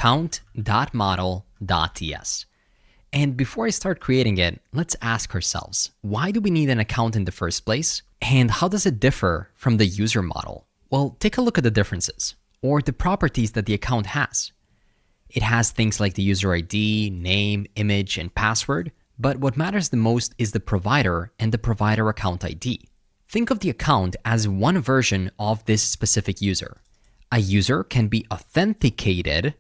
account.model.ts. And before I start creating it, let's ask ourselves, why do we need an account in the first place? And how does it differ from the user model? Well, take a look at the differences, or the properties that the account has. It has things like the user ID, name, image, and password, but what matters the most is the provider and the provider account ID. Think of the account as one version of this specific user. A user can be authenticated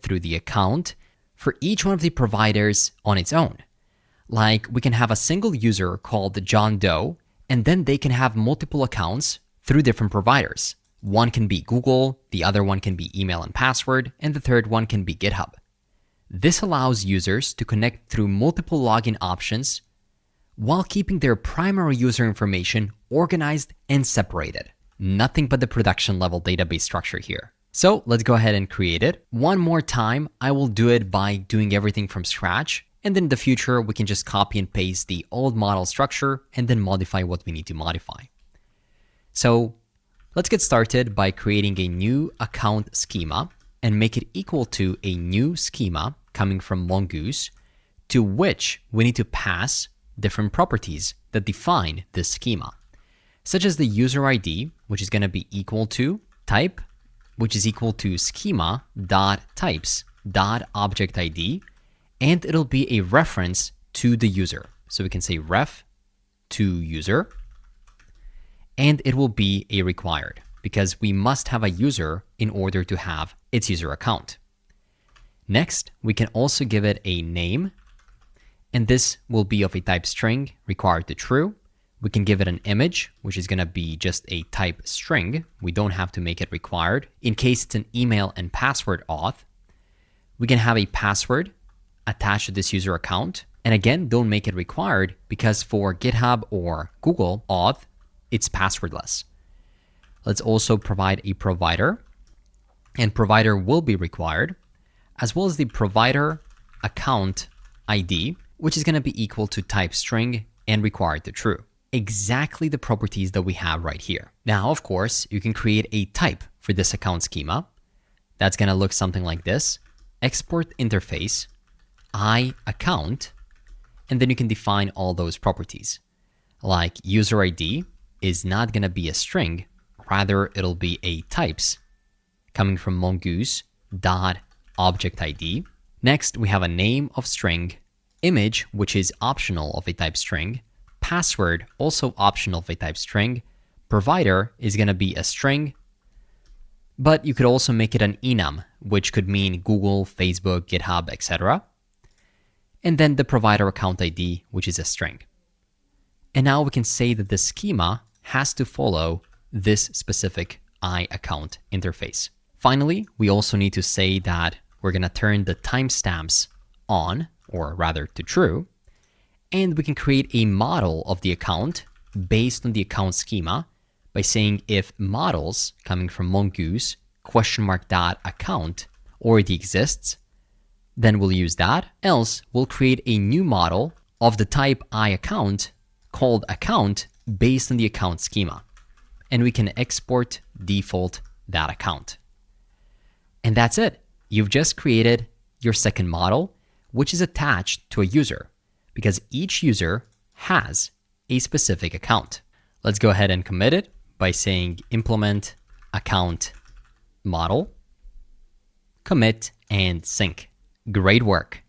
through the account for each one of the providers on its own. Like we can have a single user called John Doe, and then they can have multiple accounts through different providers. One can be Google, the other one can be email and password, and the third one can be GitHub. This allows users to connect through multiple login options while keeping their primary user information organized and separated. Nothing but the production level database structure here. So let's go ahead and create it. One more time, I will do it by doing everything from scratch. And then in the future, we can just copy and paste the old model structure and then modify what we need to modify. So let's get started by creating a new account schema and make it equal to a new schema coming from Mongoose, to which we need to pass different properties that define this schema, such as the user ID, which is going to be equal to type, which is equal to schema.types.objectID, and it'll be a reference to the user. So we can say ref to user, and it will be a required because we must have a user in order to have its user account. Next, we can also give it a name, and this will be of a type string required to true. We can give it an image, which is going to be just a type string. We don't have to make it required in case it's an email and password auth. We can have a password attached to this user account. And again, don't make it required because for GitHub or Google auth, it's passwordless. Let's also provide a provider, and provider will be required, as well as the provider account ID, which is going to be equal to type string and required to true. Exactly the properties that we have right here. Now, of course, you can create a type for this account schema. That's going to look something like this. Export interface, iAccount, and then you can define all those properties. Like user ID is not going to be a string, rather it'll be a types coming from mongoose.objectID. Next, we have a name of string, image, which is optional of a type string, password, also optional of a type string, provider is going to be a string, but you could also make it an enum, which could mean Google, Facebook, GitHub, etc. And then the provider account ID, which is a string. And now we can say that the schema has to follow this specific iAccount interface. Finally, we also need to say that we're going to turn the timestamps on, or rather to true, and we can create a model of the account based on the account schema by saying if models coming from Mongoose !account already exists, then we'll use that. Else, we'll create a new model of the type iAccount called account based on the account schema. And we can export default that account. And that's it. You've just created your second model, which is attached to a user, because each user has a specific account. Let's go ahead and commit it by saying implement account model, commit, and sync. Great work.